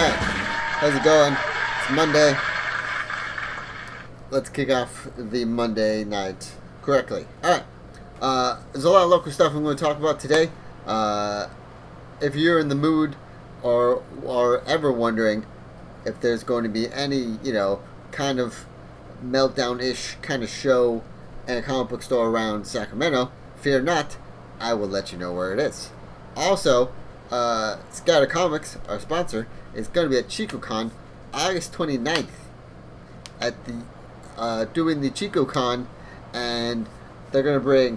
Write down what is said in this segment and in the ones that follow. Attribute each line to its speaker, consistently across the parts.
Speaker 1: Alright, how's it going? It's Monday. Let's kick off the Monday night correctly. Alright, there's a lot of local stuff I'm going to talk about today. If you're in the mood or ever wondering if there's going to be any, kind of meltdown-ish kind of show in a comic book store around Sacramento, fear not, I will let you know where it is. Also, Scatter Comics, our sponsor, is going to be at ChicoCon August 29th at the doing the ChicoCon, and they're going to bring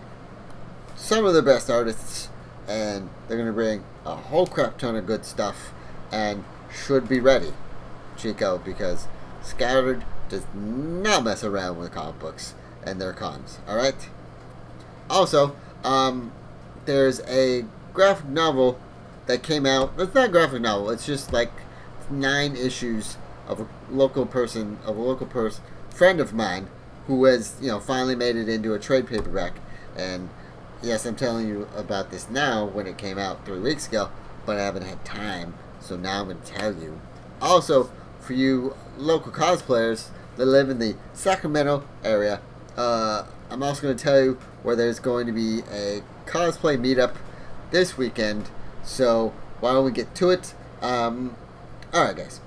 Speaker 1: some of the best artists, and they're going to bring a whole crap ton of good stuff, and should be ready, Chico, because Scattered does not mess around with comic books and their cons. Alright? Also, there's a graphic novel that came out. It's not a graphic novel, it's just like 9 issues of a local person, friend of mine, who has, finally made it into a trade paperback. And yes, I'm telling you about this now when it came out 3 weeks ago, but I haven't had time, so now I'm going to tell you. Also, for you local cosplayers that live in the Sacramento area, I'm also going to tell you where there's going to be a cosplay meetup this weekend. So why don't we get to it? Alright guys,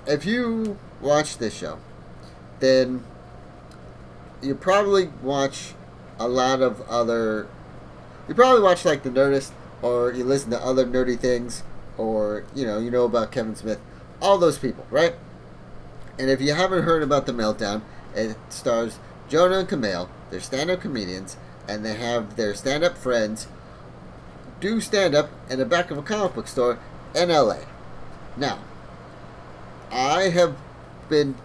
Speaker 1: if you watch this show, then you probably watch a lot of other, you probably watch like The Nerdist, or you listen to other nerdy things, or you know about Kevin Smith, all those people, right? And if you haven't heard about The Meltdown, it stars Jonah and Camille. They're stand-up comedians, and they have their stand-up friends do stand-up in the back of a comic book store in LA. Now, I have been,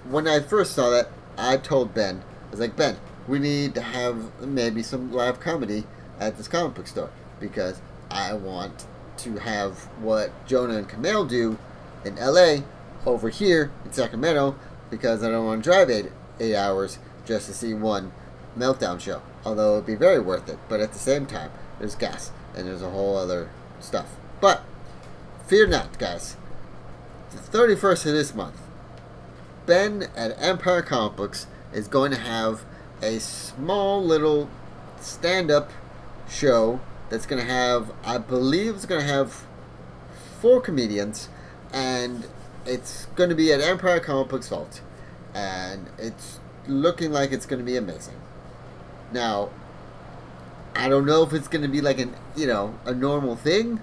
Speaker 1: when I first saw that, I told Ben, I was like, Ben, we need to have maybe some live comedy at this comic book store, because I want to have what Jonah and Camille do in LA over here in Sacramento, because I don't want to drive 8 hours just to see one Meltdown show. Although it would be very worth it, but at the same time, there's gas, and there's a whole other stuff. But, fear not, guys. The 31st of this month, Ben at Empire Comic Books is going to have a small little stand-up show that's going to have, I believe it's going to have 4 comedians, and it's going to be at Empire Comic Books Vault, and it's looking like it's going to be amazing. Now, I don't know if it's going to be like a normal thing,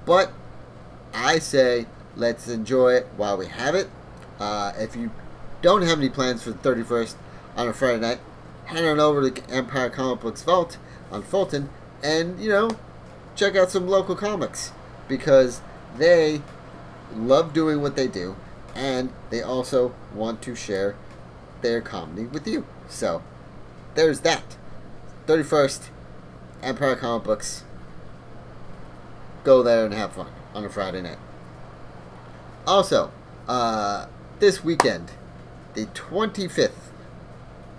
Speaker 1: but I say let's enjoy it while we have it. If you don't have any plans for the 31st on a Friday night, head on over to Empire Comic Books Vault on Fulton and, check out some local comics, because they love doing what they do, and they also want to share their comedy with you. So, there's that. 31st, Empire Comic Books. Go there and have fun on a Friday night. Also, this weekend, the 25th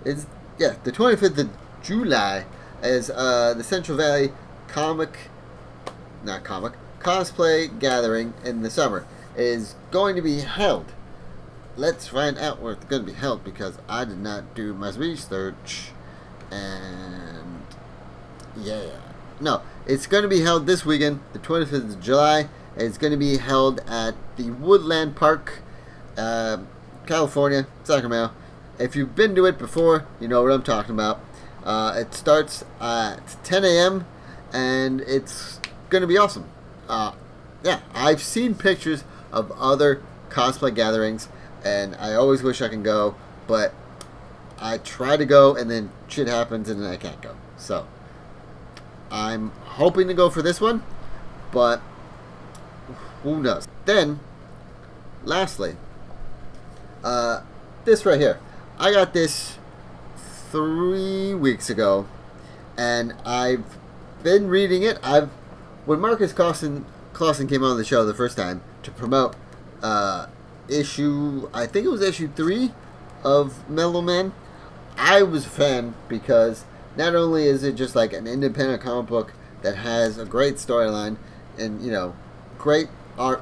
Speaker 1: of July, is the Central Valley cosplay gathering in the summer. It is going to be held. Let's find out where it's going to be held, because I did not do my research. And yeah, no, it's going to be held this weekend, the 25th of July. It's going to be held at the Woodland Park, California, Sacramento. If you've been to it before, you know what I'm talking about. It starts at 10 a.m. and it's going to be awesome. Yeah, I've seen pictures of other cosplay gatherings, and I always wish I can go, but I try to go, and then shit happens, and then I can't go. So, I'm hoping to go for this one, but who knows. Then, lastly, this right here. I got this 3 weeks ago, and I've been reading it. When Marcus Clausen came on the show the first time to promote issue 3 of Mellow Man, I was a fan, because not only is it just like an independent comic book that has a great storyline and, great art,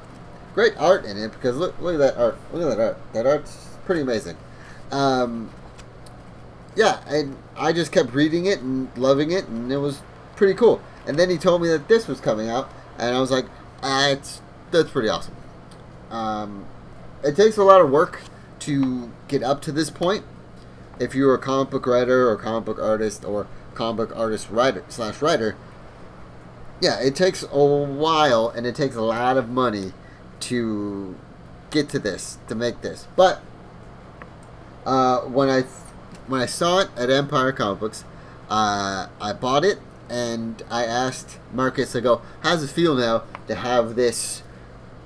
Speaker 1: great art in it because look at that art. Look at that art. That art's pretty amazing. Um, yeah, and I just kept reading it and loving it, and it was pretty cool. And then he told me that this was coming out, and I was like, that's pretty awesome. It takes a lot of work to get up to this point. If you're a comic book writer or comic book artist or comic book artist writer / writer, yeah, it takes a while and it takes a lot of money to get to this, to make this. But when I saw it at Empire Comic Books, I bought it and I asked Marcus, I go, how's it feel now to have this,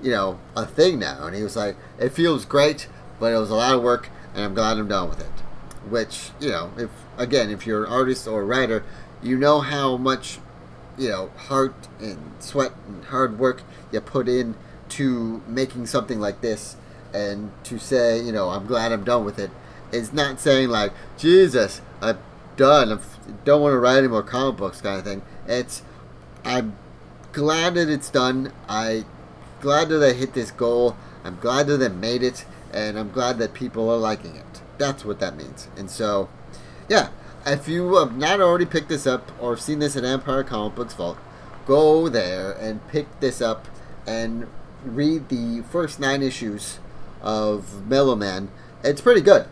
Speaker 1: a thing now? And he was like, it feels great, but it was a lot of work and I'm glad I'm done with it. Which, if you're an artist or a writer, you know how much, heart and sweat and hard work you put in to making something like this. And to say, I'm glad I'm done with it, is not saying like, Jesus, I'm done, I don't want to write any more comic books kind of thing. I'm glad that it's done. I'm glad that I hit this goal. I'm glad that I made it. And I'm glad that people are liking it. That's what that means. And so, yeah, if you have not already picked this up or seen this at Empire Comic Books Vault, go there and pick this up and read the first 9 issues of Mellow Man. It's pretty good.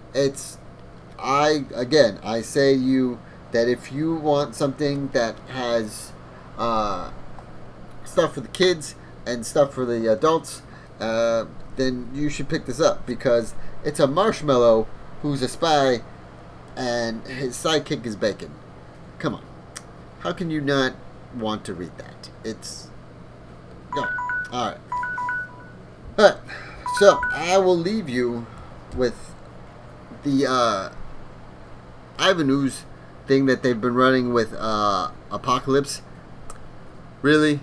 Speaker 1: I say to you that if you want something that has stuff for the kids and stuff for the adults, then you should pick this up because it's a marshmallow who's a spy and his sidekick is bacon. Come on. How can you not want to read that? Alright. Alright. So, I will leave you with the Ivan Ooze thing that they've been running with Apocalypse. Really?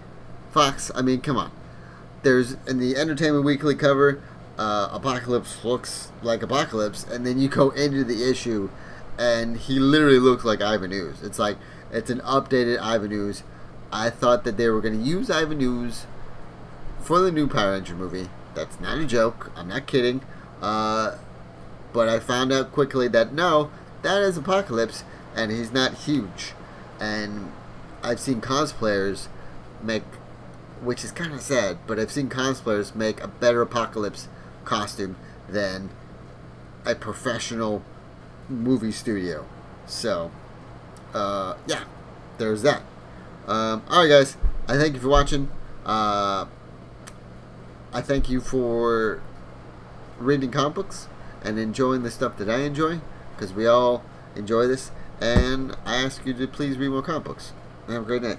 Speaker 1: Fox? I mean, come on. There's, in the Entertainment Weekly cover, Apocalypse looks like Apocalypse, and then you go into the issue, and he literally looks like Ivan Ooze. It's like, it's an updated Ivan Ooze. I thought that they were going to use Ivan Ooze for the new Power Ranger movie. That's not a joke. I'm not kidding. But I found out quickly that no, that is Apocalypse, and he's not huge. And I've seen cosplayers make, which is kind of sad, but I've seen cosplayers make a better Apocalypse costume than a professional movie studio. So, yeah, there's that. Alright guys, I thank you for watching. I thank you for reading comic books and enjoying the stuff that I enjoy, because we all enjoy this, and I ask you to please read more comic books. Have a great night.